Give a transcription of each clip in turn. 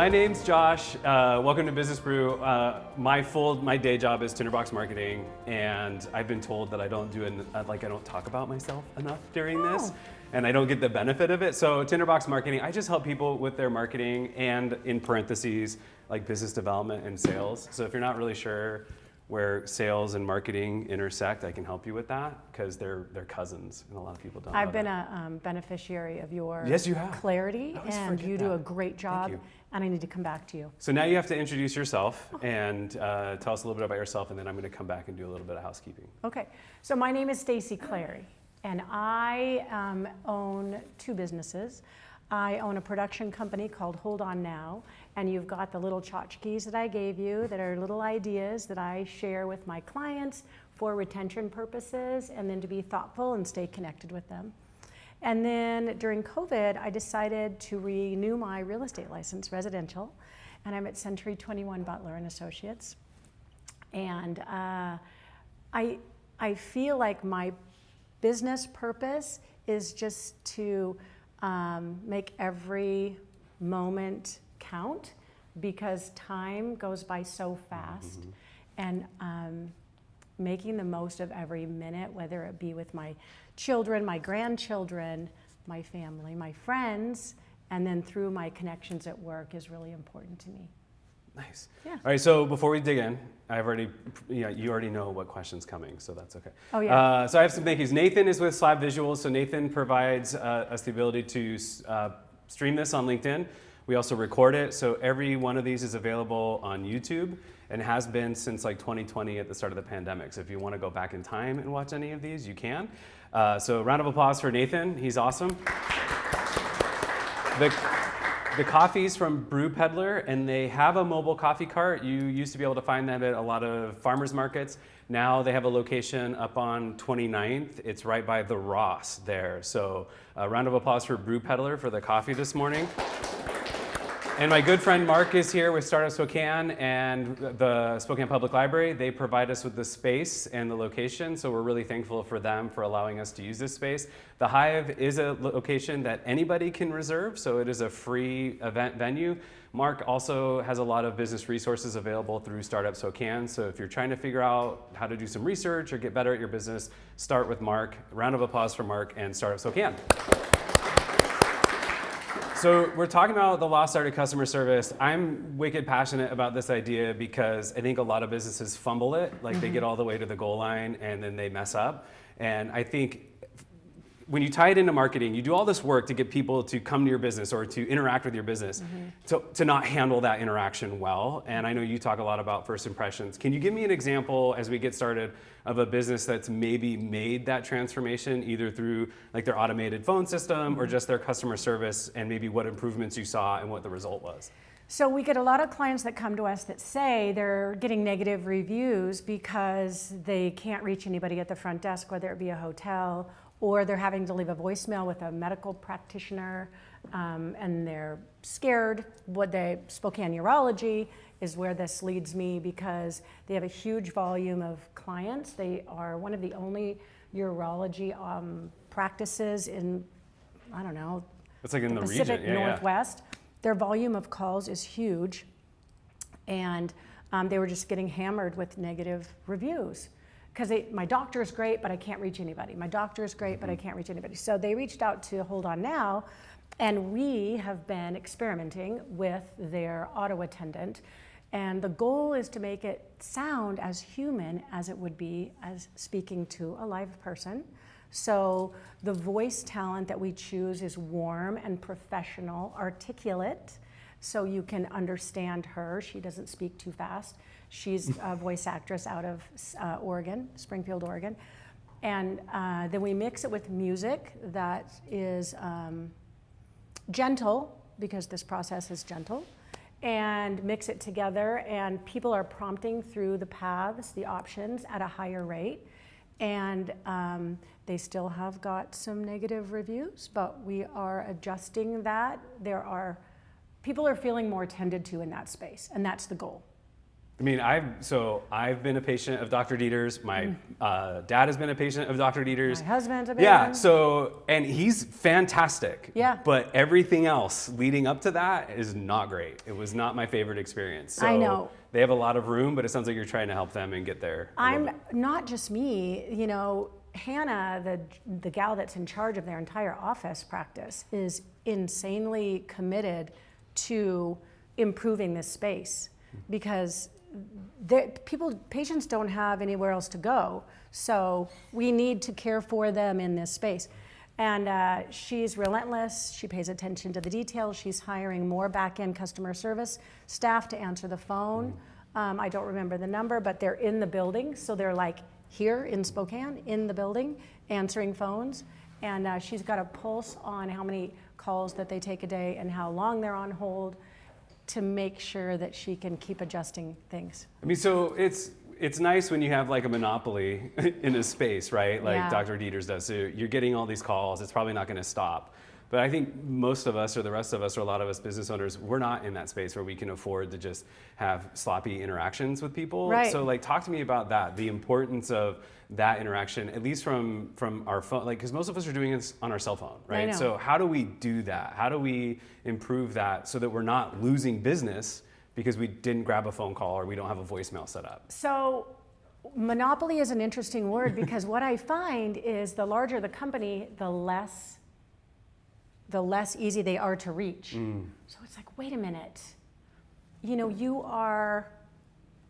my name's Josh. Welcome to Business Brew. My day job is tinderbox marketing, and I've been told that I don't talk about myself enough during this, and I don't get the benefit of it. So tinderbox marketing, I just help people with their marketing, and in parentheses, like business development and sales. So if you're not really sure where sales and marketing intersect, I can help you with that because they're cousins, and a lot of people don't know I've been that. a beneficiary of your Yes, you have. clarity, and you do a great job. Thank you. And I need to come back to you. So now you have to introduce yourself and tell us a little bit about yourself, and then I'm going to come back and do a little bit of housekeeping. Okay, so my name is Staci Clary, and I own two businesses. I own a production company called Hold On Now, and you've got the little tchotchkes that I gave you that are little ideas that I share with my clients for retention purposes and then to be thoughtful and stay connected with them. And then during COVID, I decided to renew my real estate license, residential, and I'm at Century 21 Butler and Associates. And I feel like my business purpose is just to make every moment count, because time goes by so fast, and making the most of every minute, whether it be with my children, my grandchildren, my family, my friends, and then through my connections at work is really important to me. Nice. Yeah. All right, so before we dig in, you already know what question's coming, so that's okay. Oh, yeah. So I have some thank yous. Nathan is with Slab Visuals, so Nathan provides us the ability to stream this on LinkedIn. We also record it, so every one of these is available on YouTube and has been since like 2020 at the start of the pandemic. So if you want to go back in time and watch any of these, you can. So round of applause for Nathan, he's awesome. The coffee's from Brew Peddler, and they have a mobile coffee cart. You used to be able to find them at a lot of farmers markets. Now they have a location up on 29th. It's right by the Ross there. So a round of applause for Brew Peddler for the coffee this morning. And my good friend Mark is here with Startup Spokane and the Spokane Public Library. They provide us with the space and the location, so we're really thankful for them for allowing us to use this space. The Hive is a location that anybody can reserve, so it is a free event venue. Mark also has a lot of business resources available through Startup Spokane, so if you're trying to figure out how to do some research or get better at your business, start with Mark. Round of applause for Mark and Startup Spokane. So we're talking about the lost art of customer service. I'm wicked passionate about this idea because I think a lot of businesses fumble it, like they get all the way to the goal line and then they mess up. And I think when you tie it into marketing, you do all this work to get people to come to your business or to interact with your business, to not handle that interaction well. And I know you talk a lot about first impressions. Can you give me an example as we get started of a business that's maybe made that transformation either through like their automated phone system or just their customer service, and maybe what improvements you saw and what the result was? So we get a lot of clients that come to us that say they're getting negative reviews because they can't reach anybody at the front desk, whether it be a hotel, or they're having to leave a voicemail with a medical practitioner, and they're scared. Spokane Urology is where this leads me, because they have a huge volume of clients. They are one of the only urology practices in, I don't know, it's like in the Pacific region. Northwest. Their volume of calls is huge, and they were just getting hammered with negative reviews. Because my doctor is great, but I can't reach anybody. My doctor is great, but I can't reach anybody. So they reached out to Hold On Now, and we have been experimenting with their auto attendant. And the goal is to make it sound as human as it would be as speaking to a live person. So the voice talent that we choose is warm and professional, articulate, so you can understand her. She doesn't speak too fast. She's a voice actress out of Oregon, Springfield, Oregon. And then we mix it with music that is gentle, because this process is gentle, and mix it together, and people are prompting through the paths, the options, at a higher rate. And they still have got some negative reviews, but we are adjusting that. People are feeling more tended to in that space, and that's the goal. I mean, I've been a patient of Dr. Dieter's. My dad has been a patient of Dr. Dieter's. My husband's a big Yeah, one. so, and he's fantastic. Yeah. But everything else leading up to that is not great. It was not my favorite experience. So I know. They have a lot of room, but it sounds like you're trying to help them and get there. I'm not just me, you know, Hannah, the gal that's in charge of their entire office practice, is insanely committed to improving this space because patients don't have anywhere else to go. So we need to care for them in this space. And she's relentless. She pays attention to the details. She's hiring more back-end customer service staff to answer the phone. I don't remember the number, but they're in the building. So they're like here in Spokane, in the building, answering phones. And she's got a pulse on how many calls that they take a day and how long they're on hold to make sure that she can keep adjusting things. I mean, so it's nice when you have like a monopoly in a space, right? Like Yeah. Dr. Dieter's does. So you're getting all these calls. It's probably not going to stop. But I think most of us, or the rest of us, or a lot of us business owners, we're not in that space where we can afford to just have sloppy interactions with people. Right. So like, talk to me about that, the importance of that interaction, at least from our phone, like, because most of us are doing this on our cell phone, right? I know. So how do we do that? How do we improve that so that we're not losing business because we didn't grab a phone call or we don't have a voicemail set up? So monopoly is an interesting word because what I find is the larger the company, the less easy they are to reach. So it's like, wait a minute. You know, you are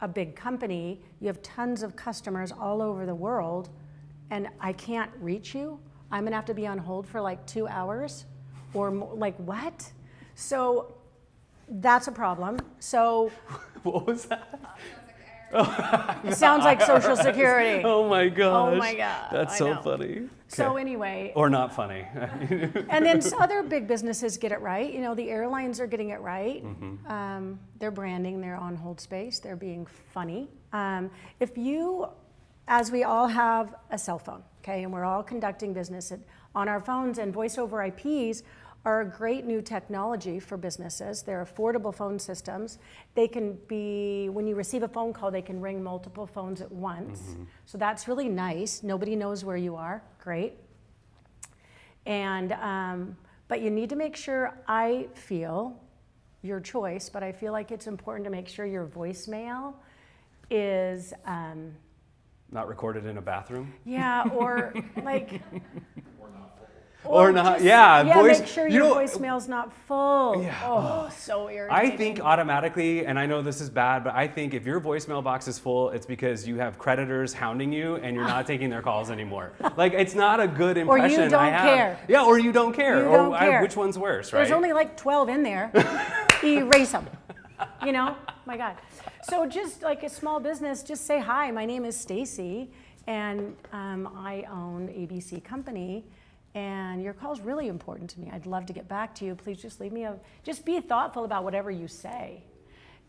a big company, you have tons of customers all over the world, and I can't reach you? I'm gonna have to be on hold for like 2 hours? Or like, what? So that's a problem. So What was that? it sounds like Social Security. Oh my gosh. Oh my God, That's I so know. funny. So Okay. anyway, Or not funny. and then other big businesses get it right. You know, the airlines are getting it right. They're branding their on-hold space. They're being funny. If you, as we all have a cell phone, okay, and we're all conducting business on our phones, and voice over IPs are a great new technology for businesses. They're affordable phone systems. They can be, when you receive a phone call, they can ring multiple phones at once. So that's really nice. Nobody knows where you are. Great. And, but you need to make sure, I feel, your choice, but I feel like it's important to make sure your voicemail is, Not recorded in a bathroom? yeah, or like, Or not, just, yeah. make sure your voicemail's not full. Yeah. Oh, so irritating. I think automatically, and I know this is bad, but I think if your voicemail box is full, it's because you have creditors hounding you and you're not taking their calls anymore. Like, it's not a good Or impression you don't I have. care. Yeah, or you don't care. You don't care. Which one's worse, right? There's only like 12 in there. Erase them. You know? My God. So just like a small business, just say, hi, my name is Stacy, and I own ABC Company, and your call is really important to me. I'd love to get back to you. Please just leave me just be thoughtful about whatever you say.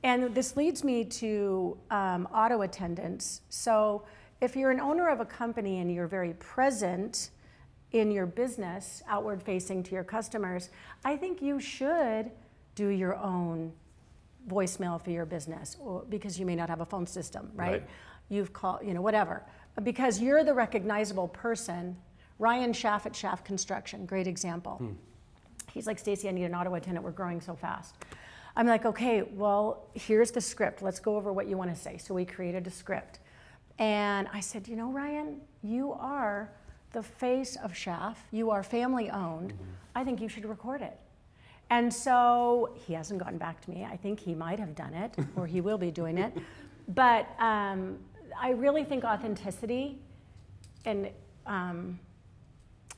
And this leads me to auto attendants. So if you're an owner of a company and you're very present in your business, outward facing to your customers, I think you should do your own voicemail for your business, or because you may not have a phone system, right? You've called, you know, whatever. Because you're the recognizable person. Ryan Schaff at Schaff Construction, great example. He's like, Stacy, I need an auto attendant, we're growing so fast. I'm like, okay, well, here's the script. Let's go over what you want to say. So we created a script. And I said, you know, Ryan, you are the face of Schaff. You are family owned. I think you should record it. And so he hasn't gotten back to me. I think he might have done it, or he will be doing it. But I really think authenticity and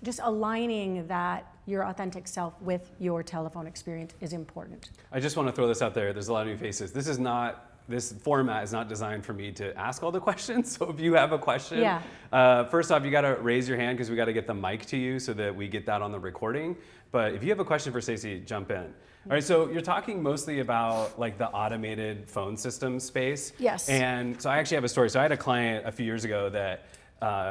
just aligning that your authentic self with your telephone experience is important. I just want to throw this out there. There's a lot of new faces. This format is not designed for me to ask all the questions. So if you have a question, first off, you got to raise your hand because we got to get the mic to you so that we get that on the recording. But if you have a question for Stacy, jump in. All right, so you're talking mostly about like the automated phone system space. Yes. And so I actually have a story. So I had a client a few years ago that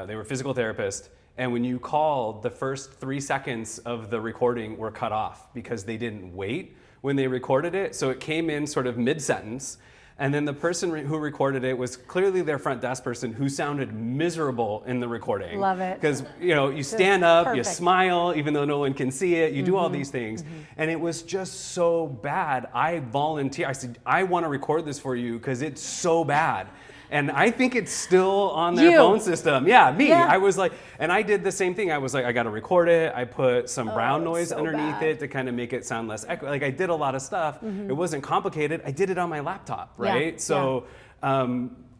they were a physical therapist. And when you called, the first 3 seconds of the recording were cut off because they didn't wait when they recorded it. So it came in sort of mid-sentence. And then the person who recorded it was clearly their front desk person who sounded miserable in the recording. Love it. Because you stand up, you Perfect. smile, even though no one can see it, you do all these things. And it was just so bad. I volunteered. I said, I want to record this for you because it's so bad. And I think it's still on their phone system. Yeah, me. Yeah. I was like, and I did the same thing. I was like, I got to record it. I put some brown noise so underneath bad. it to kind of make it sound less echo. Like I did a lot of stuff. It wasn't complicated. I did it on my laptop, right? Yeah. So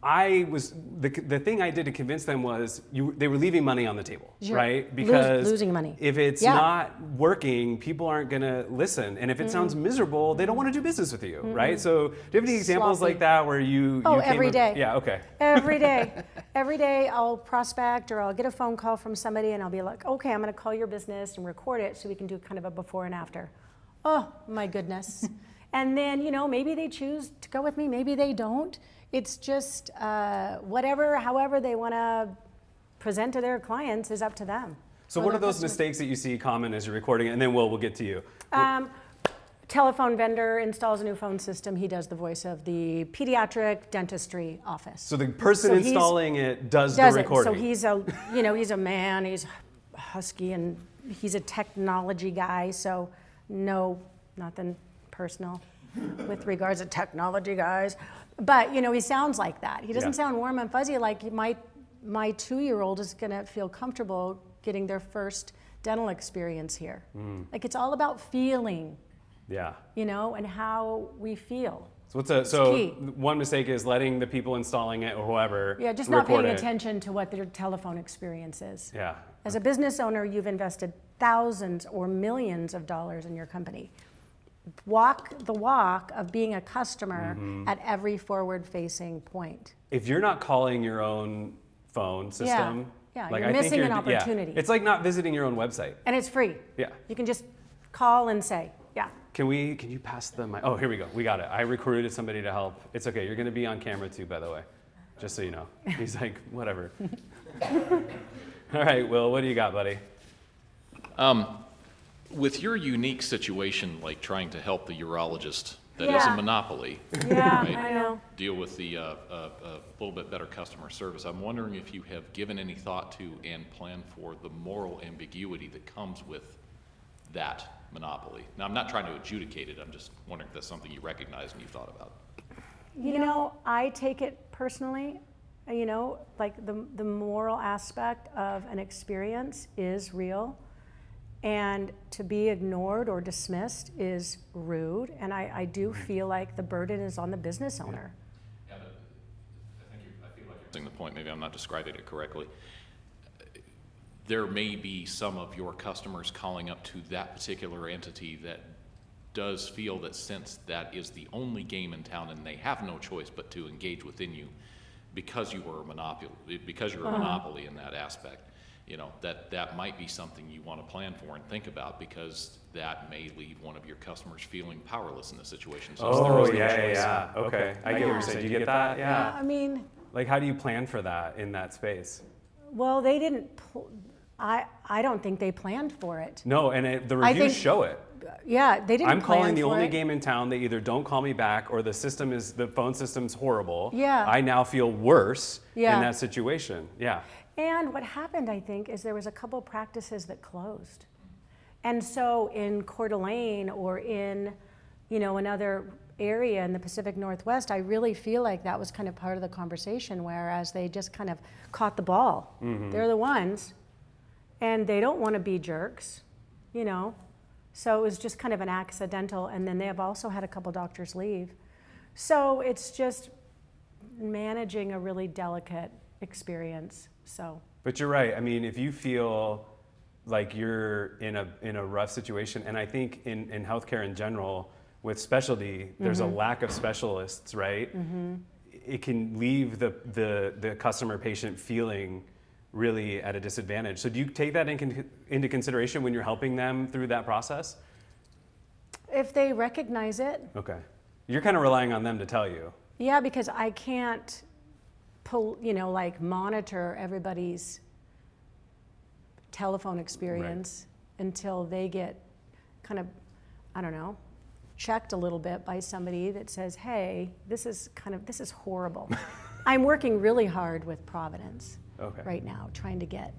I was, the thing I did to convince them was they were leaving money on the table, Sure. right? Because losing money. if it's not working, people aren't going to listen. And if it sounds miserable, they don't want to do business with you, right? So do you have any examples Sloppy. like that where you Oh, came every up- day. Yeah, okay. Every day. Every day I'll prospect or I'll get a phone call from somebody and I'll be like, okay, I'm going to call your business and record it so we can do kind of a before and after. Oh, my goodness. And then, maybe they choose to go with me, maybe they don't. It's just however they want to present to their clients is up to them. So what are those mistakes that you see common as you're recording it? And then we'll get to you. Telephone vendor installs a new phone system. He does the voice of the pediatric dentistry office. So the person So he's- installing it does the Does it. recording. So he's a man, he's husky, and he's a technology guy, so no, nothing personal with regards to technology guys. But, he sounds like that. He doesn't sound warm and fuzzy like my 2-year-old is going to feel comfortable getting their first dental experience here. Like, it's all about feeling, Yeah. and how we feel. So key. one mistake is letting the people installing it or whoever Yeah, just not record paying it. attention to what their telephone experience is. Yeah. As a business owner, you've invested thousands or millions of dollars in your company. Walk the walk of being a customer at every forward-facing point. If you're not calling your own phone system, Yeah, like you're I think missing an opportunity. It's like not visiting your own website. And it's free. Yeah. You can just call and say, yeah. Can you pass the mic? Oh, here we go. We got it. I recruited somebody to help. It's okay. You're going to be on camera too, by the way. Just so you know. He's like, whatever. All right, Will, what do you got, buddy? With your unique situation, like trying to help the urologist that is Yeah. a monopoly, Yeah, right, I know. deal with the little bit better customer service, I'm wondering if you have given any thought to and planned for the moral ambiguity that comes with that monopoly. Now, I'm not trying to adjudicate it. I'm just wondering if that's something you recognize and you've thought about. I take it personally, like the moral aspect of an experience is real. And to be ignored or dismissed is rude. And I do feel like the burden is on the business owner. Yeah, but I feel like you're missing the point. Maybe I'm not describing it correctly. There may be some of your customers calling up to that particular entity that does feel that since that is the only game in town and they have no choice but to engage within you because you are a monopoly, because you're a monopoly in that aspect, that might be something you want to plan for and think about, because that may leave one of your customers feeling powerless in the situation. So there is no choice. Okay. I get what you're saying. Do you get that? Yeah. I mean, Like, how do you plan for that in that space? well, they didn't, I don't think they planned for it. No, and the I reviews think- show it. Yeah, they didn't I'm plan calling the for only it. game in town. They either don't call me back or the phone system's horrible. Yeah. I now feel worse Yeah. in that situation. Yeah. And what happened, I think, is there was a couple practices that closed. And so in Coeur d'Alene or in, another area in the Pacific Northwest, I really feel like that was kind of part of the conversation, whereas they just kind of caught the ball. They're the ones, and they don't want to be jerks, So it was just kind of an accidental, and then they have also had a couple doctors leave. So it's just managing a really delicate experience. So. But you're right. I mean, if you feel like you're in a rough situation, and I think in healthcare in general, with specialty, there's a lack of specialists, right? It can leave the customer patient feeling really at a disadvantage. So do you take that into consideration when you're helping them through that process? If they recognize it, Okay. You're kind of relying on them to tell you. yeah, because I can't monitor everybody's telephone experience until they get kind of, checked a little bit by somebody that says, hey, this is horrible. I'm working really hard with Providence right now, trying to get,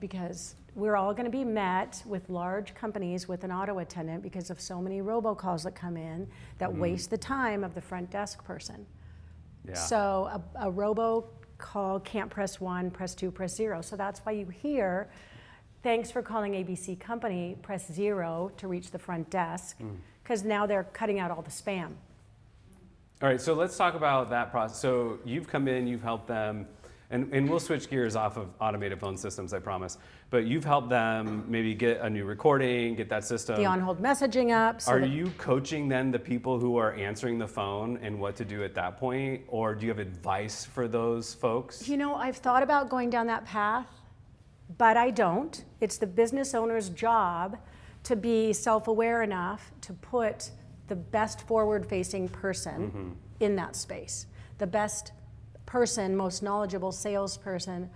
because we're all going to be met with large companies with an auto attendant because of so many robocalls that come in that waste the time of the front desk person. Yeah. So a robocall can't press 1, press 2, press 0. So that's why you hear, thanks for calling ABC Company, press 0 to reach the front desk, because now they're cutting out all the spam. All right, so let's talk about that process. So you've come in, you've helped them, and we'll switch gears off of automated phone systems, I promise. But you've helped them maybe get a new recording, get that system. The on-hold messaging up. Are you coaching then the people who are answering the phone and what to do at that point? Or do you have advice for those folks? I've thought about going down that path, but I don't. It's the business owner's job to be self-aware enough to put the best forward-facing person in that space. The best person, most knowledgeable salesperson,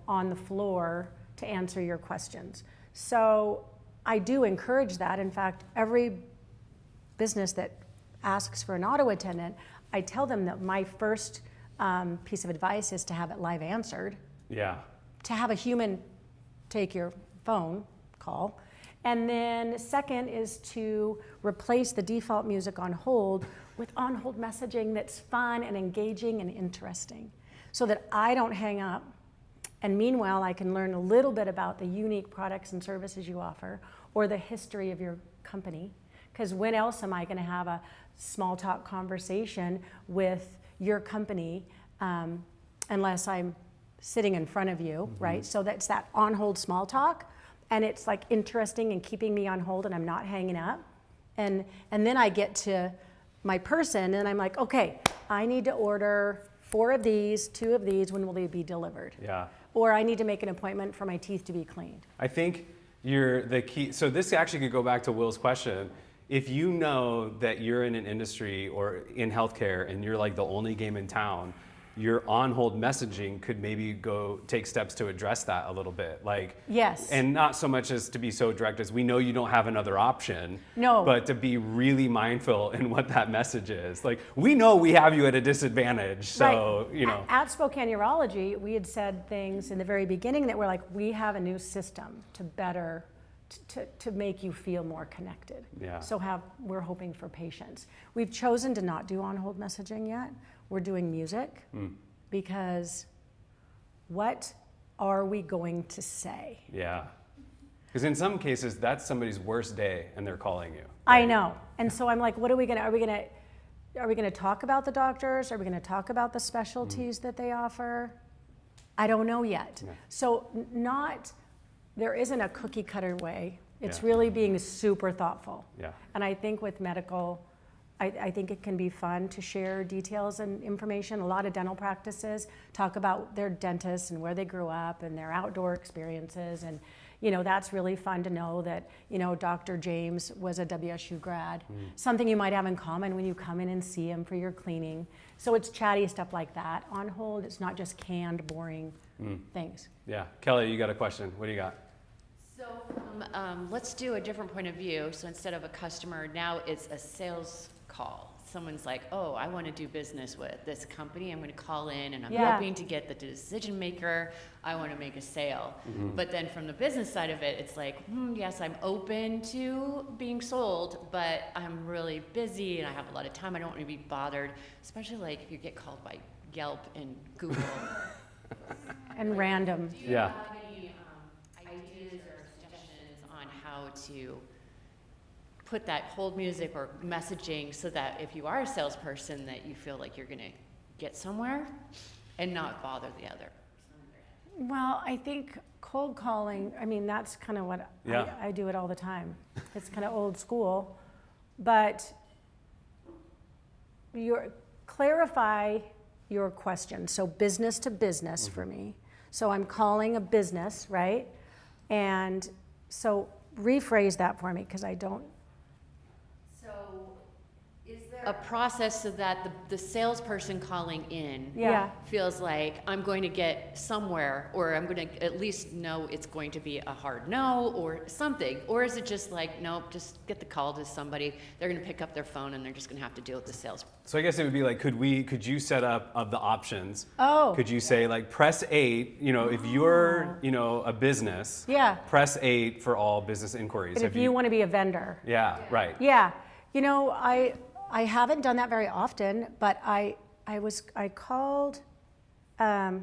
on the floor to answer your questions. So I do encourage that. In fact, every business that asks for an auto attendant, I tell them that my first piece of advice is to have it live answered. Yeah. To have a human take your phone call. And then second is to replace the default music on hold with on-hold messaging that's fun and engaging and interesting so that I don't hang up. And meanwhile, I can learn a little bit about the unique products and services you offer or the history of your company. Because when else am I going to have a small talk conversation with your company unless I'm sitting in front of you, right? So that's that on-hold small talk. And it's like interesting and keeping me on hold and I'm not hanging up. And then I get to my person and I'm like, okay, I need to order 4 of these, 2 of these, when will they be delivered? Yeah. Or I need to make an appointment for my teeth to be cleaned. I think you're the key. So this actually could go back to Will's question. If you know that you're in an industry or in healthcare and you're like the only game in town, your on-hold messaging could maybe go take steps to address that a little bit. Yes. And not so much as to be so direct as we know you don't have another option. No. But to be really mindful in what that message is. We know we have you at a disadvantage, so, right. At Spokane Urology, we had said things in the very beginning that were like, we have a new system to better, to make you feel more connected. Yeah. So we're hoping for patience. We've chosen to not do on-hold messaging yet. We're doing music because what are we going to say? Yeah. Because in some cases, that's somebody's worst day and they're calling you. Right? I know. And so I'm like, are we gonna talk about the doctors? Are we gonna talk about the specialties that they offer? I don't know yet. Yeah. So there isn't a cookie cutter way. It's really being super thoughtful. Yeah. And I think with medical, I think it can be fun to share details and information. A lot of dental practices talk about their dentists and where they grew up and their outdoor experiences. And, that's really fun to know that, Dr. James was a WSU grad. Something you might have in common when you come in and see him for your cleaning. So it's chatty stuff like that. On hold, it's not just canned, boring things. Yeah. Kelly, you got a question. What do you got? So let's do a different point of view. So instead of a customer, now it's a sales call. Someone's like, oh, I want to do business with this company. I'm going to call in and I'm hoping to get the decision maker. I want to make a sale. But then from the business side of it, it's like, yes, I'm open to being sold, but I'm really busy and I have a lot of time. I don't want to be bothered, especially if you get called by Yelp and Google. And random. Do you have any ideas or suggestions on how to put that hold music or messaging so that if you are a salesperson that you feel like you're going to get somewhere and not bother the other? Well, I think cold calling, that's kind of what I do it all the time. It's kind of old school, but clarify your question. So business to business for me. So I'm calling a business, right? And so rephrase that for me because I don't. So is there a process so that the salesperson calling in Yeah. feels like I'm going to get somewhere, or I'm going to at least know it's going to be a hard no or something? Or is it just like, nope, just get the call to somebody, they're going to pick up their phone and they're just going to have to deal with the sales? So I guess it would be like, could you set up of the options? Oh. Could you say like press 8, if you're, a business, Yeah. press 8 for all business inquiries. But if you want to be a vendor. Yeah, right. Yeah. I haven't done that very often, but I called a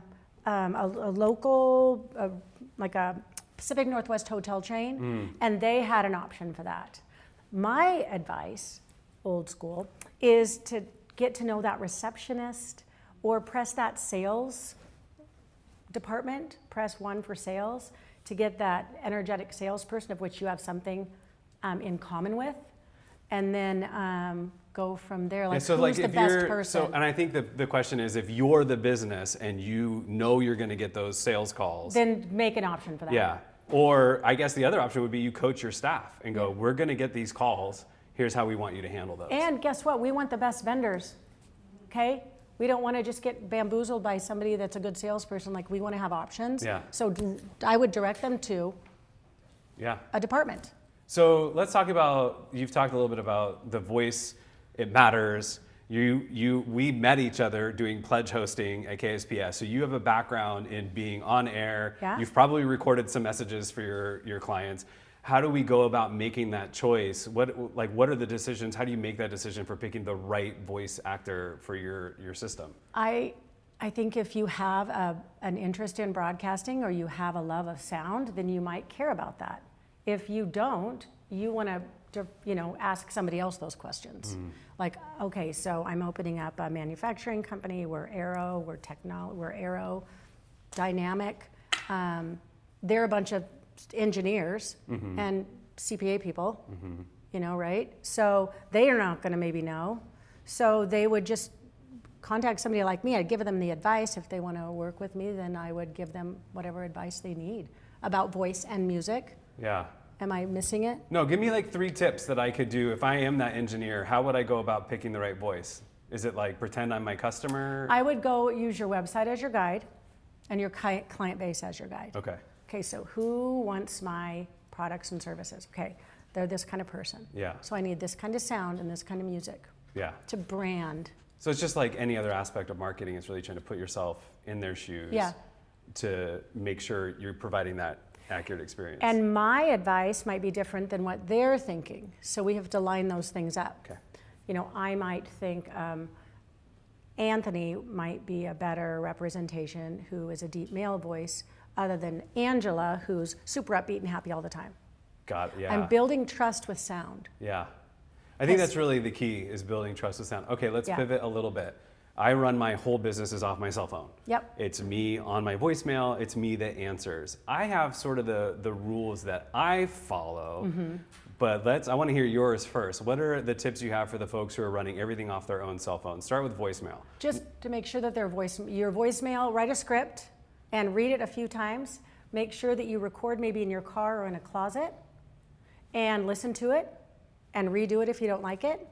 local, like a Pacific Northwest hotel chain, and they had an option for that. My advice, old school, is to get to know that receptionist or press that sales department, press 1 for sales, to get that energetic salesperson of which you have something in common with, and then go from there. Like, who's the best person? And I think the question is, if you're the business and you know you're going to get those sales calls, then make an option for that. yeah. Or I guess the other option would be you coach your staff and go, we're going to get these calls. Here's how we want you to handle those. And guess what? We want the best vendors. Okay? We don't want to just get bamboozled by somebody that's a good salesperson. Like, we want to have options. Yeah. So I would direct them to a department. So let's talk about, you've talked a little bit about the voice, it matters. We met each other doing pledge hosting at KSPS. So you have a background in being on air. Yeah. You've probably recorded some messages for your clients. How do we go about making that choice? What are the decisions? How do you make that decision for picking the right voice actor for your system? I think if you have an interest in broadcasting or you have a love of sound, then you might care about that. If you don't, you want to ask somebody else those questions. Like, okay, so I'm opening up a manufacturing company. We're aero, we're aero dynamic. They're a bunch of engineers and CPA people, right? So they are not going to maybe know. So they would just contact somebody like me. I'd give them the advice. If they want to work with me, then I would give them whatever advice they need about voice and music. Yeah. Am I missing it? No, give me like 3 tips that I could do if I am that engineer. How would I go about picking the right voice? Is it like pretend I'm my customer? I would go use your website as your guide and your client base as your guide. Okay. Okay, so who wants my products and services? Okay, they're this kind of person. Yeah. So I need this kind of sound and this kind of music Yeah. to brand. So it's just like any other aspect of marketing. It's really trying to put yourself in their shoes to make sure you're providing that accurate experience. And my advice might be different than what they're thinking. So we have to line those things up. Okay. I might think Anthony might be a better representation who is a deep male voice other than Angela, who's super upbeat and happy all the time. Got it, yeah. I'm building trust with sound. Yeah. I think that's really the key, is building trust with sound. Okay, let's pivot a little bit. I run my whole businesses off my cell phone. Yep. It's me on my voicemail, it's me that answers. I have sort of the rules that I follow, but I want to hear yours first. What are the tips you have for the folks who are running everything off their own cell phone? Start with voicemail. Just to make sure that your voicemail, write a script and read it a few times. Make sure that you record maybe in your car or in a closet and listen to it and redo it if you don't like it.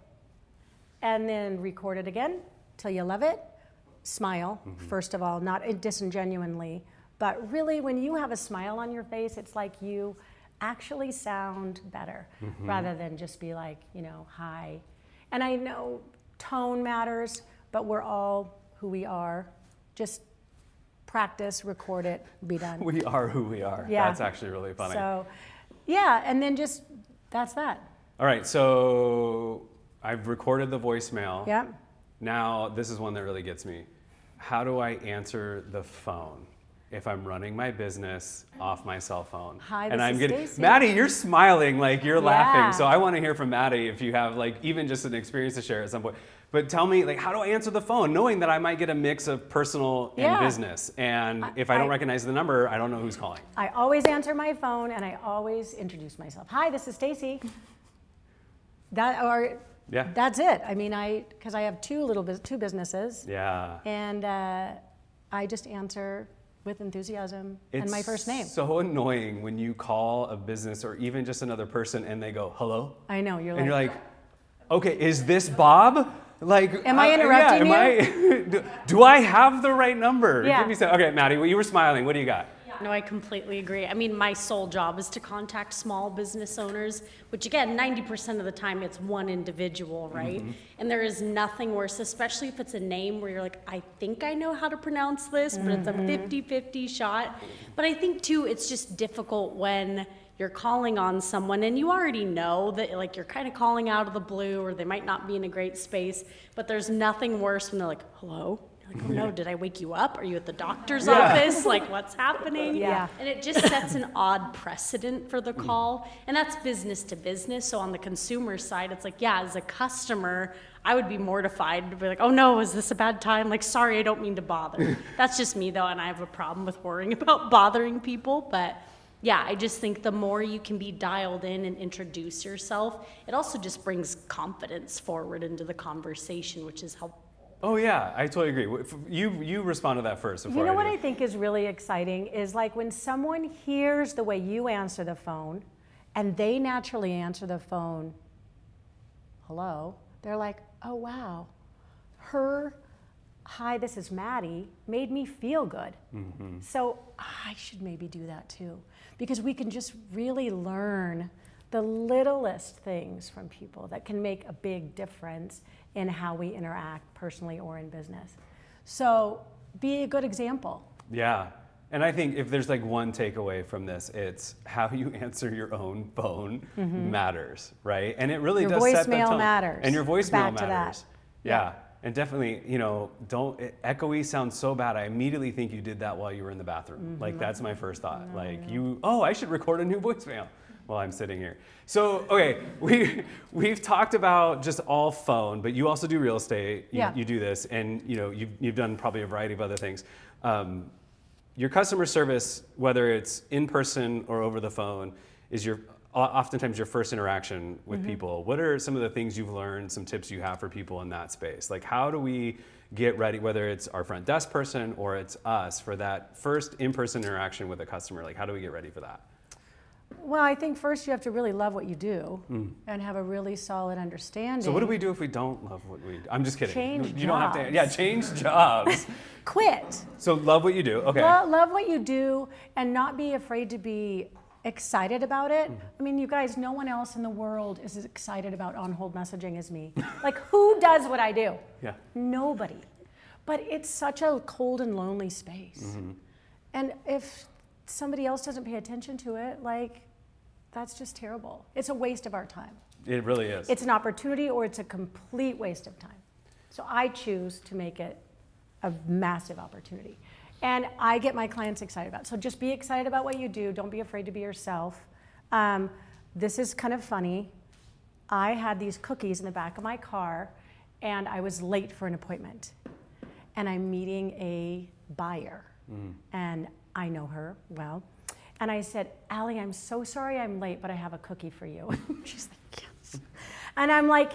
And then record it again till you love it. Smile, first of all, not disingenuinely, but really when you have a smile on your face, it's like you actually sound better rather than just be like, hi. And I know tone matters, but we're all who we are. Just practice, record it, be done. We are who we are. Yeah. That's actually really funny. So, yeah, and then that's that. All right, so I've recorded the voicemail. Yeah. Now, this is one that really gets me. How do I answer the phone if I'm running my business off my cell phone? Hi, and this I'm is getting Stacy. Maddie, you're smiling like you're Yeah. laughing. So I want to hear from Maddie if you have like even just an experience to share at some point. But tell me, like, how do I answer the phone, knowing that I might get a mix of personal and business? And if I don't recognize the number, I don't know who's calling. I always answer my phone and I always introduce myself. Hi, this is Stacy. That's it. I mean, because I have two businesses. Yeah. And I just answer with enthusiasm and my first name. It's so annoying when you call a business or even just another person and they go, hello? I know, you're And you're like, okay, is this Bob? Like, Am I interrupting you? Do I have the right number? Yeah. Give me some. Okay, Maddie, well, you were smiling. What do you got? No, I completely agree. I mean, my sole job is to contact small business owners, which again, 90% of the time it's one individual, right? And there is nothing worse, especially if it's a name where you're like, I think I know how to pronounce this, but it's a 50-50 shot. But I think too, it's just difficult when you're calling on someone and you already know that like you're kind of calling out of the blue or they might not be in a great space, but there's nothing worse when they're like, hello? You're like, oh no, did I wake you up? Are you at the doctor's office? Like, what's happening? Yeah. And it just sets an odd precedent for the call. And that's business to business. So on the consumer side, it's like, yeah, as a customer, I would be mortified to be like, oh no, is this a bad time? Like, sorry, I don't mean to bother. That's just me though, and I have a problem with worrying about bothering people. But yeah, I just think the more you can be dialed in and introduce yourself, it also just brings confidence forward into the conversation, which is helpful. Oh yeah, I totally agree. You respond to that first before You know what do. I think is really exciting is like when someone hears the way you answer the phone and they naturally answer the phone, hello, they're like, oh wow, hi, this is Maddie, made me feel good. So I should maybe do that too, because we can just really learn the littlest things from people that can make a big difference in how we interact personally or in business. So be a good example. Yeah. And I think if there's like one takeaway from this, it's how you answer your own phone matters, right? And it really Your does set the voicemail tone. matters. And your voicemail Back to matters. that. Yeah. And definitely, echoey sounds so bad. I immediately think you did that while you were in the bathroom. Like that's my first thought. I should record a new voicemail while I'm sitting here. So, okay, we've talked about just all phone, but you also do real estate. You do this, and you've done probably a variety of other things. Your customer service, whether it's in person or over the phone, is oftentimes your first interaction with people. What are some of the things you've learned, some tips you have for people in that space? Like how do we get ready, whether it's our front desk person or it's us, for that first in-person interaction with a customer? Like how do we get ready for that? Well, I think first you have to really love what you do and have a really solid understanding. So what do we do if we don't love what we do? I'm just kidding. Change You don't have to. jobs. Yeah, change jobs. Quit. So love what you do. Okay. Love what you do and not be afraid to be excited about it. I mean, you guys, no one else in the world is as excited about on-hold messaging as me. Like, who does what I do? Yeah. Nobody. But it's such a cold and lonely space. And if somebody else doesn't pay attention to it, like, that's just terrible. It's a waste of our time. It really is. It's an opportunity or it's a complete waste of time. So I choose to make it a massive opportunity. And I get my clients excited about it. So just be excited about what you do. Don't be afraid to be yourself. This is kind of funny. I had these cookies in the back of my car and I was late for an appointment. And I'm meeting a buyer. And I know her well. And I said, Allie, I'm so sorry I'm late, but I have a cookie for you. She's like, yes. And I'm like,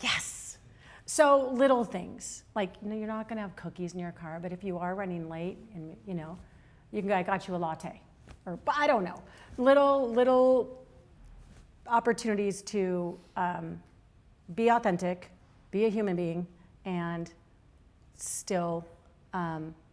yes. So little things, like, you're not gonna have cookies in your car, but if you are running late and you can go, I got you a latte. Or, I don't know. Little opportunities to be authentic, be a human being, and still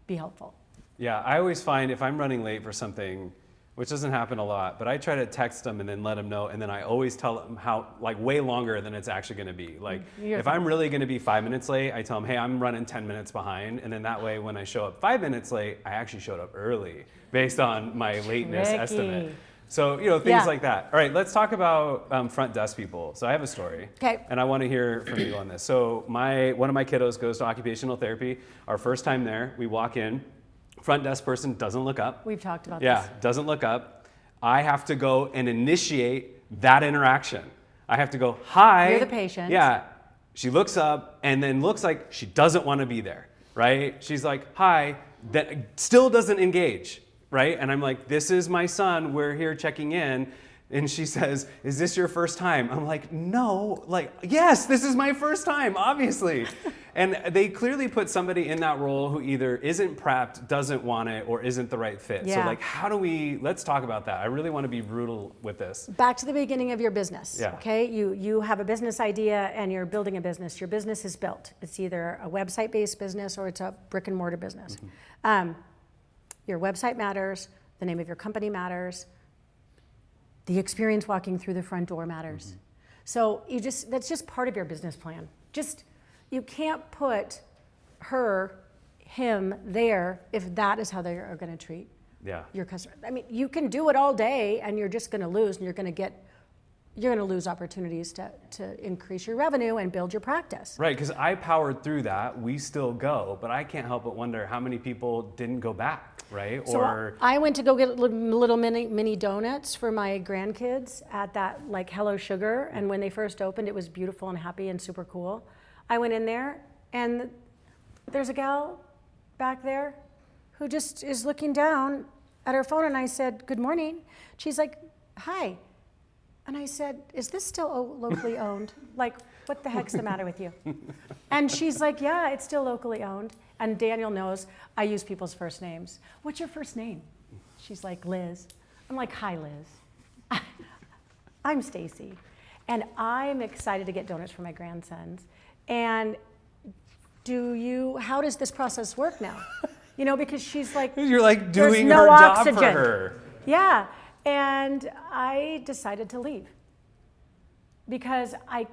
be helpful. Yeah, I always find if I'm running late for something, which doesn't happen a lot, but I try to text them and then let them know, and then I always tell them how, like, way longer than it's actually gonna be. Like, if I'm really gonna be 5 minutes late, I tell them, hey, I'm running 10 minutes behind, and then that way when I show up 5 minutes late, I actually showed up early based on my lateness estimate. So, things like that. All right, let's talk about front desk people. So I have a story. Okay. And I want to hear from you on this. So one of my kiddos goes to occupational therapy. Our first time there, we walk in. Front desk person doesn't look up. We've talked about Yeah, this. doesn't look up. I have to go and initiate that interaction. I have to go, hi. You're the patient. Yeah. She looks up and then looks like she doesn't want to be there, right? She's like, hi. That still doesn't engage, right? And I'm like, this is my son. We're here checking in. And she says, "Is this your first time?" I'm like, "No, like, yes, this is my first time, obviously." And they clearly put somebody in that role who either isn't prepped, doesn't want it, or isn't the right fit. So Yeah. like, let's talk about that. I really want to be brutal with this. Back to the beginning of your business. Yeah. Okay, you have a business idea and you're building a business. Your business is built. It's either a website-based business or it's a brick and mortar business. Your website matters. The name of your company matters. The experience walking through the front door matters. So that's just part of your business plan. You can't put him there if that is how they are going to treat your customer. I mean, you can do it all day and you're just going to lose, and you're going to lose opportunities to increase your revenue and build your practice. Right, because I powered through that. We still go, but I can't help but wonder how many people didn't go back, right? So I went to go get little mini donuts for my grandkids at that like Hello Sugar, and when they first opened, it was beautiful and happy and super cool. I went in there, and there's a gal back there who just is looking down at her phone, and I said, "Good morning." She's like, "Hi." And I said, "Is this still locally owned? Like, what the heck's the matter with you?" And she's like, "Yeah, it's still locally owned." And Daniel knows I use people's first names. "What's your first name?" She's like, "Liz." I'm like, "Hi, Liz. I'm Stacy." And I'm excited to get donuts for my grandsons. And how does this process work now? Because she's like, You're like there's doing no her oxygen. job for her. Yeah. And I decided to leave because I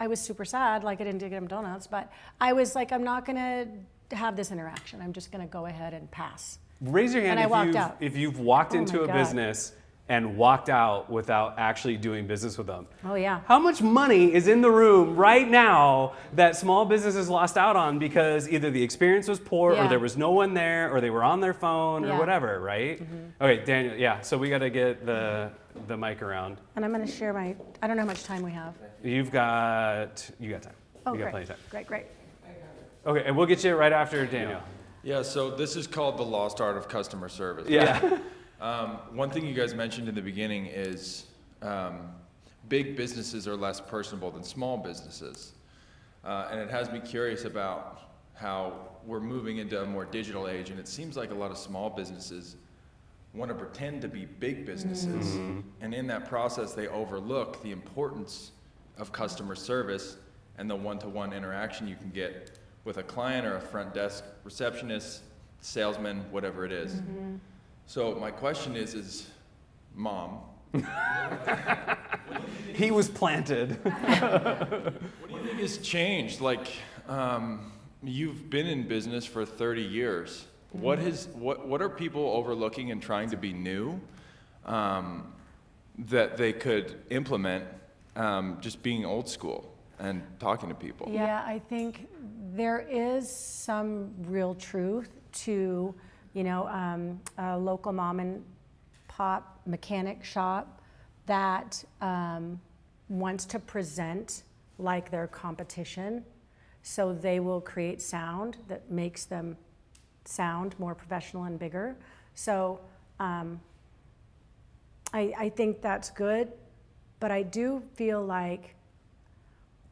was super sad, like I didn't get them donuts, but I was like, I'm not gonna have this interaction. I'm just gonna go ahead and pass. Raise your hand And I walked out. if you've walked Oh into my a God. business and walked out without actually doing business with them. Oh yeah. How much money is in the room right now that small businesses lost out on because either the experience was poor or Yeah. there was no one there or they were on their phone or Yeah. whatever, right? Okay, Daniel, so we gotta get the mic around. And I'm gonna share I don't know how much time we have. You got time. Oh, You got great. plenty of time. Great. Okay, and we'll get you right after Daniel. Yeah, so this is called the lost art of customer service. Yeah. One thing you guys mentioned in the beginning is big businesses are less personable than small businesses. And it has me curious about how we're moving into a more digital age, and it seems like a lot of small businesses want to pretend to be big businesses. And in that process, they overlook the importance of customer service and the one-to-one interaction you can get with a client or a front desk receptionist, salesman, whatever it is. So my question is Mom, He was planted. what do you think has changed? Like, you've been in business for 30 years. What are people overlooking and trying to be new that they could implement just being old school and talking to people? Yeah, I think there is some real truth to, a local mom and pop mechanic shop that wants to present like their competition. So they will create sound that makes them sound more professional and bigger. So I think that's good, but I do feel like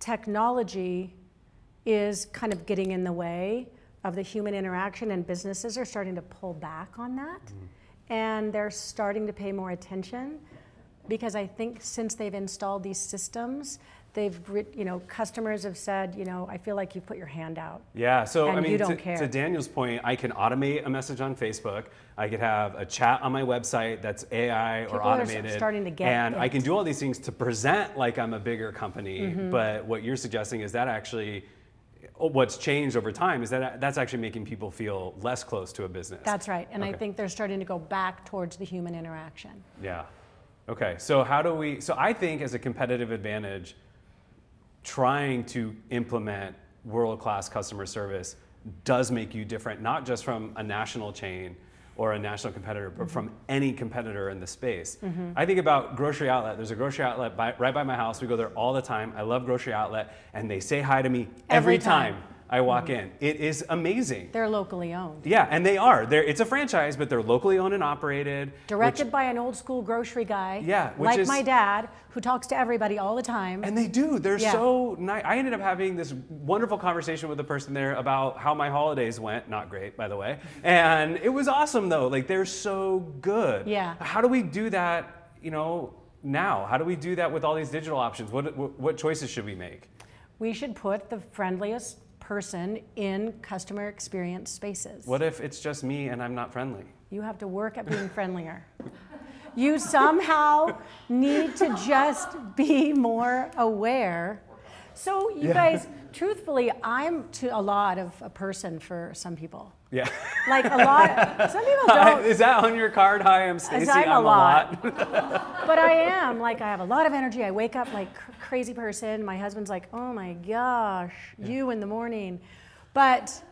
technology is kind of getting in the way of the human interaction, and businesses are starting to pull back on that. And they're starting to pay more attention because I think since they've installed these systems, customers have said, I feel like you put your hand out. Yeah, so And I mean, you don't care. to Daniel's point, I can automate a message on Facebook. I could have a chat on my website that's AI People or are automated. starting to get and I it. can do all these things to present like I'm a bigger company. But what you're suggesting is that actually, what's changed over time is that that's actually making people feel less close to a business. That's right. And I Okay. think they're starting to go back towards the human interaction. Yeah. Okay. So I think as a competitive advantage, trying to implement world-class customer service does make you different, not just from a national chain or a national competitor, but from any competitor in the space. I think about grocery outlet. There's a grocery outlet right by my house. We go there all the time. I love grocery outlet, and they say hi to me every time I walk in. It is amazing. They're locally owned. Yeah, and they are. It's a franchise, but they're locally owned and operated. Directed by an old school grocery guy, Yeah, which like is- my dad, who talks to everybody all the time. And they do. They're Yeah. so nice. I ended up having this wonderful conversation with the person there about how my holidays went. Not great, by the way. And it was awesome, though. Like, they're so good. Yeah. How do we do that, now? How do we do that with all these digital options? What choices should we make? We should put the friendliest person in customer experience spaces. What if it's just me and I'm not friendly? You have to work at being friendlier. You somehow need to just be more aware. So you guys, truthfully, I'm to a lot of a person for some people. Yeah. Like a lot, some people don't. Is that on your card? Hi, I'm Stacy. I'm a I'm lot. But I am, like, I have a lot of energy. I wake up like crazy person. My husband's like, oh my gosh, you in the morning. But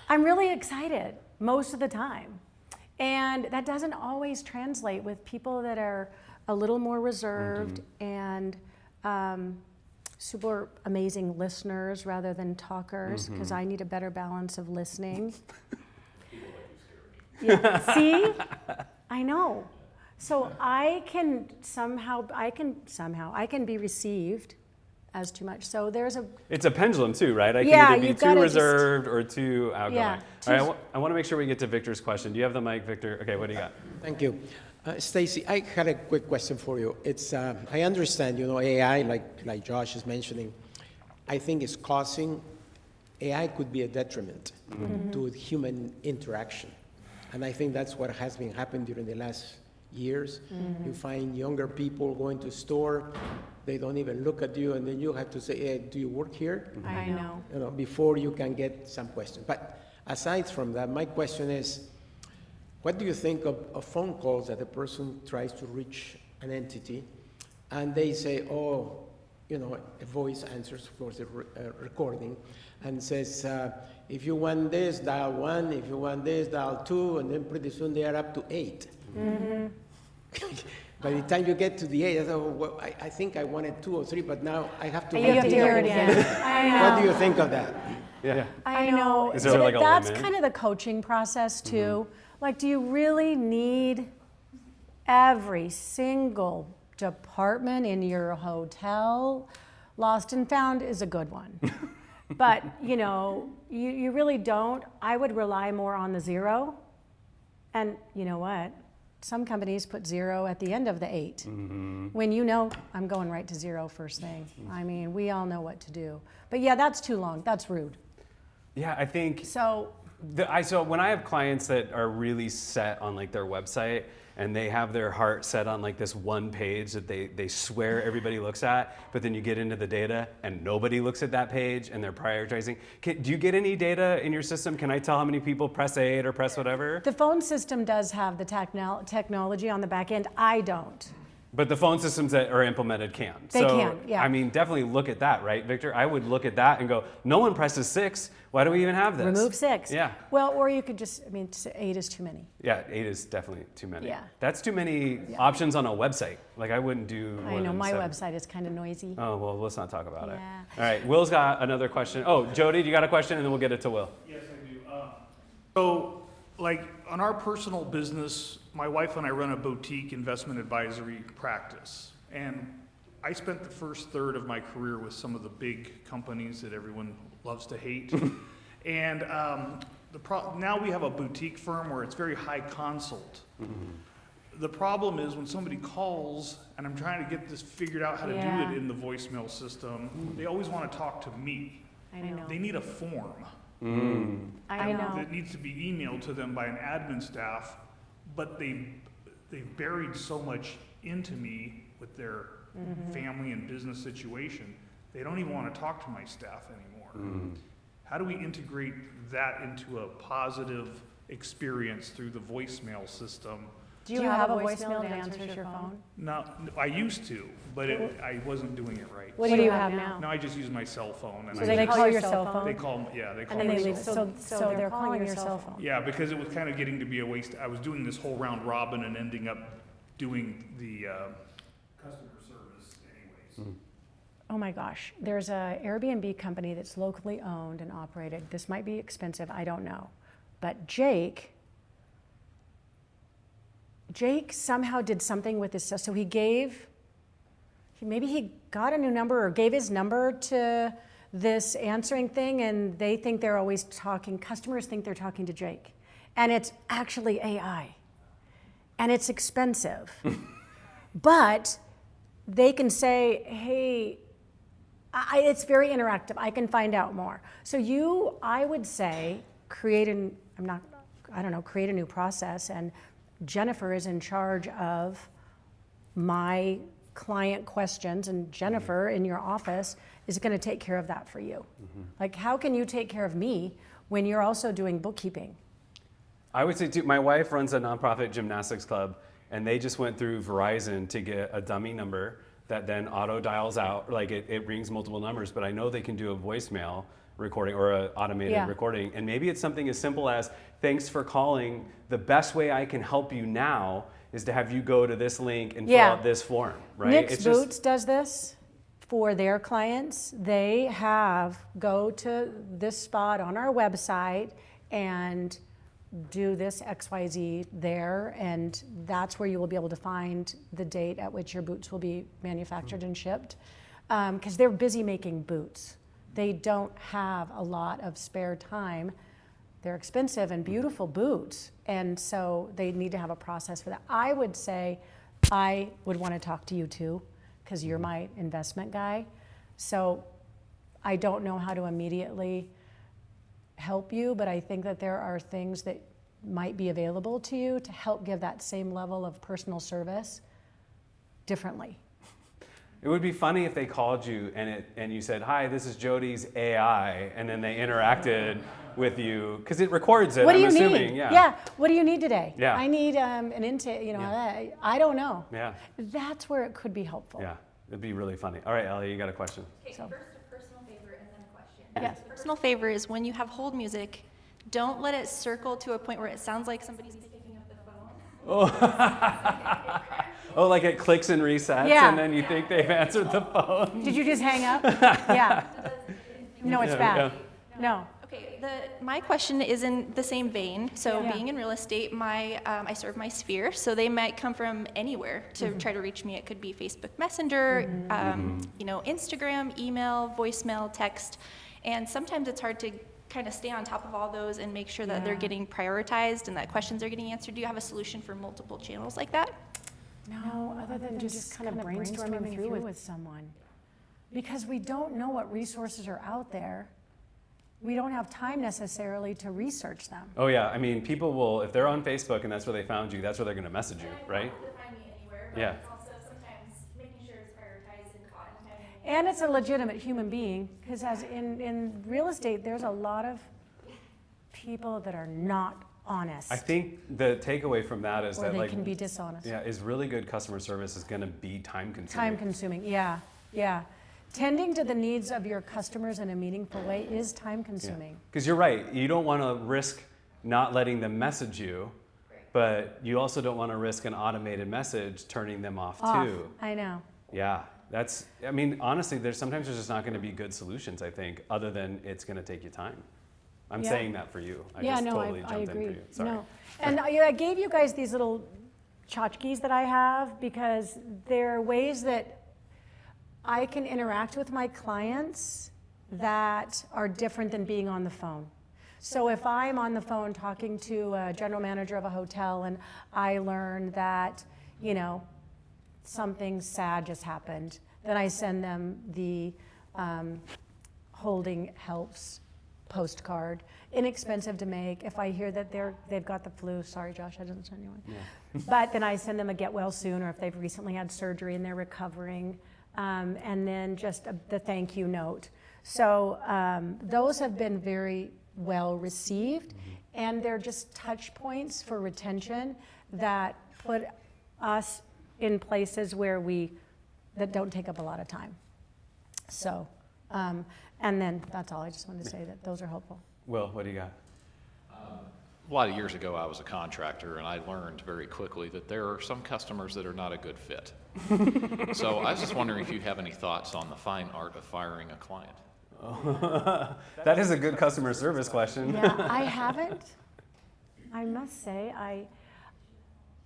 I'm really excited most of the time. And that doesn't always translate with people that are a little more reserved and super amazing listeners rather than talkers, because I need a better balance of listening. Yeah. See? I know. So I can be received as too much. So there's a It's a pendulum too, right? I can Yeah, either you've be too gotta reserved or too outgoing. Yeah, All right, I want to make sure we get to Victor's question. Do you have the mic, Victor? Okay, what do you got? Thank you. Stacy, I had a quick question for you. It's, I understand, AI, like Josh is mentioning, I think is causing, AI could be a detriment to human interaction. And I think that's what has been happening during the last years. You find younger people going to store, they don't even look at you, and then you have to say, hey, do you work here? I know. Before you can get some questions. But aside from that, my question is, what do you think of phone calls that a person tries to reach an entity and they say, oh, a voice answers, of course, a recording, and says, if you want this, dial 1, if you want this, dial 2, and then pretty soon they are up to 8. By the time you get to the 8, I thought, well, I think I wanted 2 or 3, but now I have to You have to hear it again. I know. What do you think of that? Yeah. I know. Is there like a That's limit? kind of the coaching process too. Like, do you really need every single department in your hotel? Lost and found is a good one. But, you really don't. I would rely more on the 0. And you know what? Some companies put 0 at the end of the 8. When I'm going right to 0 first thing. I mean, we all know what to do. But yeah, that's too long. That's rude. Yeah, I think So so when I have clients that are really set on like their website and they have their heart set on like this one page that they swear everybody looks at, but then you get into the data and nobody looks at that page and they're prioritizing. Do you get any data in your system? Can I tell how many people press 8 or press whatever? the phone system does have the technology on the back end. I don't. But the phone systems that are implemented can. They so, can, yeah. I mean, definitely look at that, right, Victor? I would look at that and go, no one presses 6. Why do we even have this? Remove 6. Yeah. Well, or you could just, 8 is too many. Yeah, 8 is definitely too many. Yeah. That's too many options on a website. Like, I wouldn't do more I know, than my 7. website is kind of noisy. Oh, well, let's not talk about it. Yeah. All right, Will's got another question. Oh, Jody, you got a question, and then we'll get it to Will. Yes, I do. So, on our personal business, my wife and I run a boutique investment advisory practice. And I spent the first third of my career with some of the big companies that everyone loves to hate. And now we have a boutique firm where it's very high consult. The problem is when somebody calls and I'm trying to get this figured out how to do Yeah. it in the voicemail system, they always want to talk to me. I know. They need a form I know. that needs to be emailed to them by an admin staff, but they've buried so much into me with their family and business situation, they don't even want to talk to my staff anymore. How do we integrate that into a positive experience through the voicemail system? Do you have a voicemail that answers your phone? No, I used to, but I wasn't doing it right. What do you have now? Now I just use my cell phone. And So they call your cell phone? they call, yeah, they call And then my they cell leave, so they're calling your cell phone. Yeah, because it was kind of getting to be a waste. I was doing this whole round robin and ending up doing the customer service anyways. oh my gosh, there's a Airbnb company that's locally owned and operated. This might be expensive, I don't know. But Jake somehow did something with his stuff. So maybe he got a new number or gave his number to this answering thing, and they think they're always talking, customers think they're talking to Jake. And it's actually AI. And it's expensive. But they can say, hey, it's very interactive. I can find out more. So I would say, create a new process, and Jennifer is in charge of my client questions, and Jennifer in your office is going to take care of that for you. Like, how can you take care of me when you're also doing bookkeeping? I would say too, my wife runs a nonprofit gymnastics club, and they just went through Verizon to get a dummy number that then auto dials out, like it rings multiple numbers, but I know they can do a voicemail recording or an automated recording. And maybe it's something as simple as, thanks for calling. The best way I can help you now is to have you go to this link and fill out this form, right? Nick's Boots does this for their clients. They go to this spot on our website and do this XYZ there, and that's where you will be able to find the date at which your boots will be manufactured and shipped, because they're busy making boots. They don't have a lot of spare time. They're expensive and beautiful boots, and so they need to have a process for that. I would say I would want to talk to you too, because you're my investment guy. So I don't know how to immediately help you, but I think that there are things that might be available to you to help give that same level of personal service differently. It would be funny if they called you and you said, hi, this is Jody's AI, and then they interacted with you, because it records it, What do you I'm assuming. need? Yeah. What do you need today? Yeah. I need an intake, I don't know. Yeah. That's where it could be helpful. Yeah. It'd be really funny. All right, Ellie, you got a question. Okay, So. first a personal favor and then a question. Yes. The personal favor is when you have hold music, don't let it circle to a point where it sounds like somebody's picking up the phone. Oh, like it clicks and resets, Yeah. and then you think they've answered the phone. Did you just hang up? Yeah. No, it's bad. No. Okay, my question is in the same vein. So Yeah. being in real estate, I serve my sphere, so they might come from anywhere to try to reach me. It could be Facebook Messenger, Instagram, email, voicemail, text, and sometimes it's hard to kind of stay on top of all those and make sure that they're getting prioritized and that questions are getting answered. Do you have a solution for multiple channels like that? No, other than just kind of brainstorming through with someone. Because we don't know what resources are out there. We don't have time necessarily to research them. Oh yeah, I mean, people will, if they're on Facebook and that's where they found you, that's where they're going to message you, right? Find me anywhere, Yeah. it's also sometimes making sure it's prioritized and caught in time. And it's a legitimate human being, because as in real estate, there's a lot of people that are not honest. I think the takeaway from that is or that they like, can be dishonest. yeah, is really good customer service is going to be time consuming. Time consuming, yeah. Tending to the needs of your customers in a meaningful way is time consuming. Because you're right, you don't want to risk not letting them message you, but you also don't want to risk an automated message turning them off too. I know. Yeah, honestly, sometimes there's just not going to be good solutions, I think, other than it's going to take you time. I'm Yeah. saying that for you. I I jumped agree. in for you. Sorry. No. And I gave you guys these little tchotchkes that I have because they're ways that I can interact with my clients that are different than being on the phone. So if I'm on the phone talking to a general manager of a hotel and I learn that, something sad just happened, then I send them the Holding Helps postcard, inexpensive to make. If I hear that they've got the flu, sorry Josh, I didn't send you one. Yeah. But then I send them a get well soon, or if they've recently had surgery and they're recovering, and then just the thank you note. So those have been very well received, and they're just touch points for retention that put us in places that don't take up a lot of time. So, and then that's all. I just wanted to say that those are helpful. Will, what do you got? A lot of years ago, I was a contractor, and I learned very quickly that there are some customers that are not a good fit. So I was just wondering if you have any thoughts on the fine art of firing a client. That is a good customer service question. Yeah, I haven't. I must say,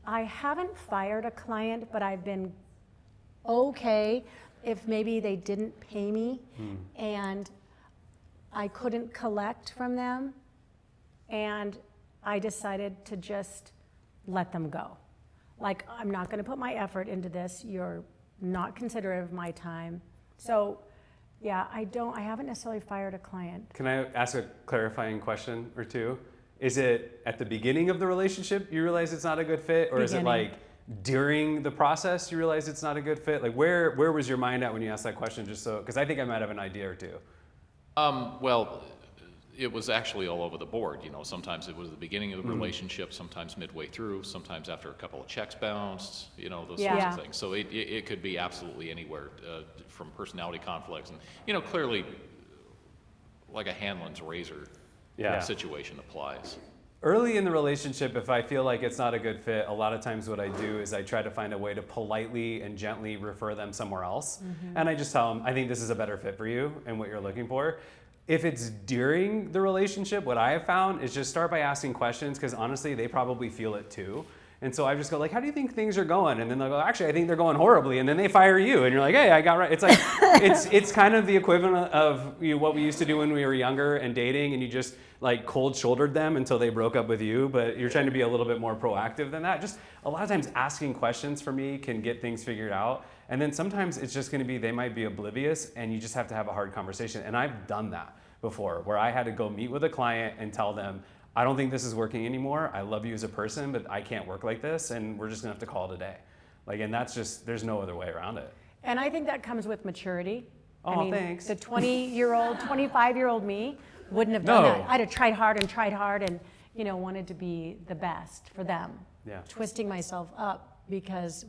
I haven't fired a client, but I've been okay if maybe they didn't pay me and I couldn't collect from them, and I decided to just let them go. Like, I'm not going to put my effort into this. You're not considerate of my time. So, yeah, I haven't necessarily fired a client. Can I ask a clarifying question or two? Is it at the beginning of the relationship you realize it's not a good fit, or is it like during the process you realize it's not a good fit? Like, where was your mind at when you asked that question? Just so, because I think I might have an idea or two. Well, it was actually all over the board. You know, sometimes it was the beginning of the relationship, sometimes midway through, sometimes after a couple of checks bounced, you know, those sorts of things. So it could be absolutely anywhere, from personality conflicts. And, you know, clearly, like a Hanlon's razor situation applies. Early in the relationship, if I feel like it's not a good fit, a lot of times what I do is I try to find a way to politely and gently refer them somewhere else. And I just tell them, I think this is a better fit for you and what you're looking for. If it's during the relationship, what I have found is just start by asking questions, because honestly, they probably feel it too. And so I just go like, how do you think things are going? And then they'll go, actually, I think they're going horribly. And then they fire you. And you're like, hey, I got right. It's like, it's kind of the equivalent of what we used to do when we were younger and dating, and you just like cold shouldered them until they broke up with you. But you're trying to be a little bit more proactive than that. Just a lot of times asking questions for me can get things figured out. And then sometimes it's just going to be, they might be oblivious, and you just have to have a hard conversation. And I've done that before, where I had to go meet with a client and tell them, I don't think this is working anymore. I love you as a person, but I can't work like this, and we're just gonna have to call it a day. Like, and that's just, there's no other way around it. And I think that comes with maturity. Oh, I mean, thanks. The 20-year-old, 25-year-old me wouldn't have done that. I'd have tried hard and, you know, wanted to be the best for them. Yeah. Twisting myself up because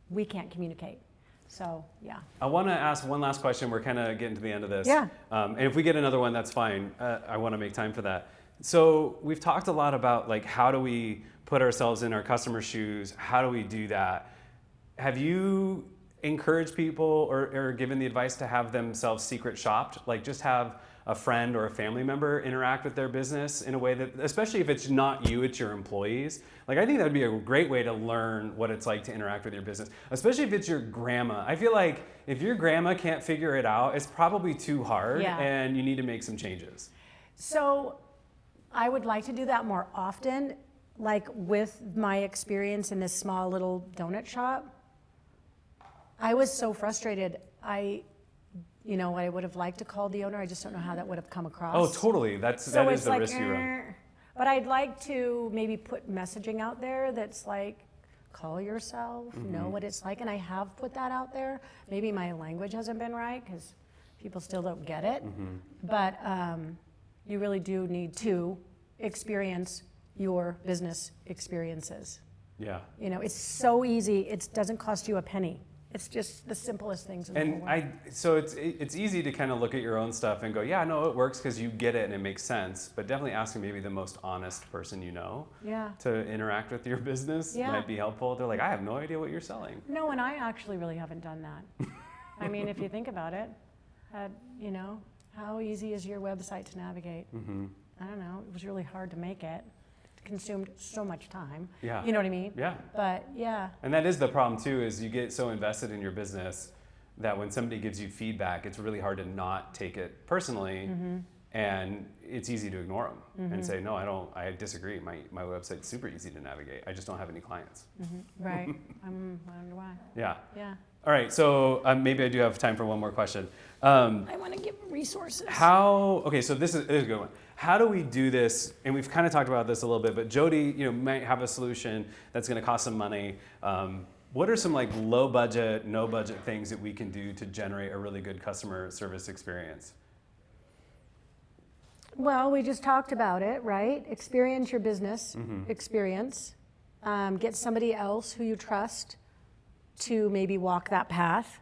we can't communicate. So, yeah. I want to ask one last question. We're kind of getting to the end of this. Yeah. And if we get another one, that's fine. I want to make time for that. So we've talked a lot about like, how do we put ourselves in our customers' shoes? How do we do that? Have you encouraged people or given the advice to have themselves secret shopped? Like, just have a friend or a family member interact with their business in a way that, especially if it's not you, it's your employees. Like, I think that would be a great way to learn what it's like to interact with your business, especially if it's your grandma. I feel like if your grandma can't figure it out, it's probably too hard and you need to make some changes. So I would like to do that more often, like with my experience in this small little donut shop. I was so frustrated. I would have liked to call the owner. I just don't know how that would have come across. Oh, totally. That is the risk you run. But I'd like to maybe put messaging out there that's like, call yourself, know what it's like. And I have put that out there. Maybe my language hasn't been right because people still don't get it. But you really do need to experience your business experiences. Yeah. You know, it's so easy. It doesn't cost you a penny. It's just the simplest things in the whole world. So it's easy to kind of look at your own stuff and go, yeah, no, it works because you get it and it makes sense. But definitely asking maybe the most honest person you know to interact with your business might be helpful. They're like, I have no idea what you're selling. No, and I actually really haven't done that. I mean, if you think about it, you know, how easy is your website to navigate? I don't know. It was really hard to make it. Consumed so much time. Yeah. You know what I mean? Yeah. But yeah. And that is the problem too, is you get so invested in your business that when somebody gives you feedback, it's really hard to not take it personally, and it's easy to ignore them and say, no, I disagree. My website's super easy to navigate. I just don't have any clients. Right. I wonder why. Yeah. Yeah. All right, so maybe I do have time for one more question. I want to give resources. Okay, so this is a good one. How do we do this? And we've kind of talked about this a little bit, but Jody, might have a solution that's going to cost some money. What are some like low budget, no budget things that we can do to generate a really good customer service experience? Well, we just talked about it, right? Experience your business experience. Get somebody else who you trust to maybe walk that path.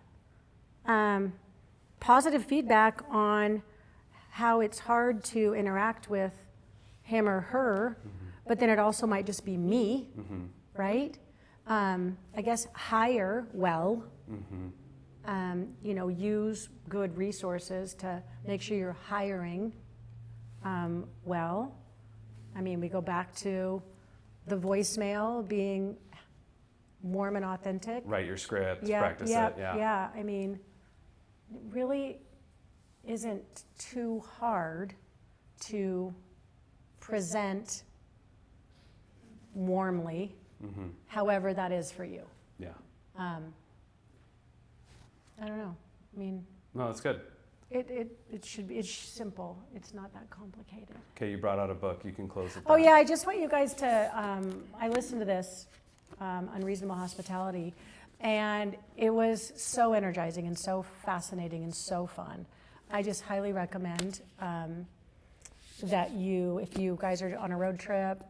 Positive feedback on how it's hard to interact with him or her, but then it also might just be me, right? I guess hire well, use good resources to make sure you're hiring well. I mean, we go back to the voicemail being warm and authentic. Write your script, Yeah, practice yeah, it. Yeah. yeah. I mean, it really isn't too hard to present warmly, however that is for you. Yeah. I don't know. I mean, No, that's good. it should be, it's simple. It's not that complicated. Okay, you brought out a book. You can close it. Oh yeah, I just want you guys to, I listened to this, Unreasonable Hospitality, and it was so energizing and so fascinating and so fun. I just highly recommend that if you guys are on a road trip,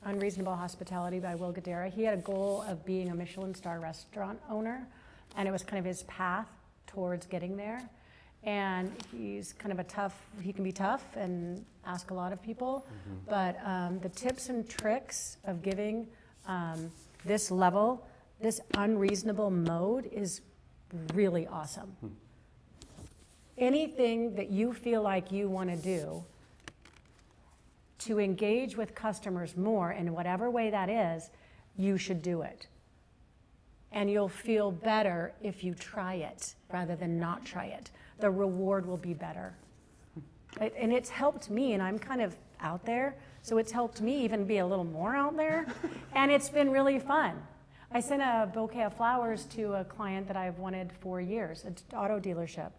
Unreasonable Hospitality by Will Guidara. He had a goal of being a Michelin star restaurant owner, and it was kind of his path towards getting there. And he's kind of he can be tough and ask a lot of people, but the tips and tricks of giving this level, this unreasonable mode is really awesome. Anything that you feel like you want to do to engage with customers more in whatever way that is, you should do it. And you'll feel better if you try it rather than not try it. The reward will be better. And it's helped me, and I'm kind of out there, so it's helped me even be a little more out there, and it's been really fun. I sent a bouquet of flowers to a client that I've wanted for years, an auto dealership.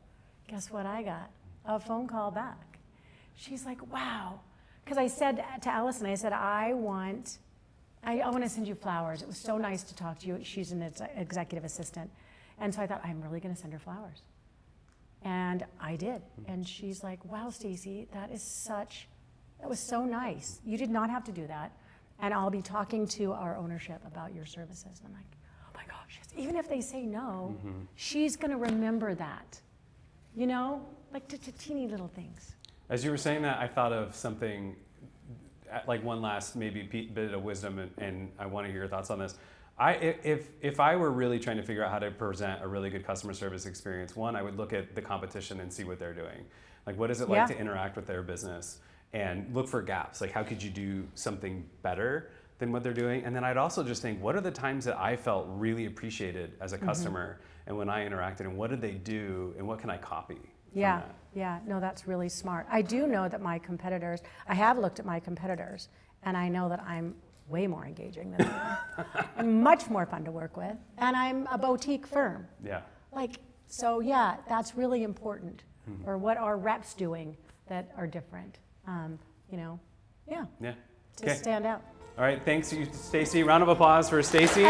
Guess what I got? A phone call back. She's like, wow. Because I said to Allison, I said, I want to send you flowers. It was so nice to talk to you. She's an executive assistant. And so I thought, I'm really going to send her flowers. And I did. And she's like, wow, Stacy, that was so nice. You did not have to do that. And I'll be talking to our ownership about your services. And I'm like, oh my gosh, even if they say no, she's going to remember that. Like teeny little things. As you were saying that, I thought of something, like one last maybe bit of wisdom, and I want to hear your thoughts on this. If I were really trying to figure out how to present a really good customer service experience, one, I would look at the competition and see what they're doing. Like, what is it like to interact with their business? And look for gaps. Like, how could you do something better than what they're doing? And then I'd also just think, what are the times that I felt really appreciated as a customer and when I interacted, and what did they do, and what can I copy from that? Yeah, no, that's really smart. I do know that I have looked at my competitors, and I know that I'm way more engaging than they are. I'm much more fun to work with, and I'm a boutique firm. Yeah. So yeah, that's really important. Or what are reps doing that are different? Yeah. To stand out. All right, thanks, Stacy. Round of applause for Stacy.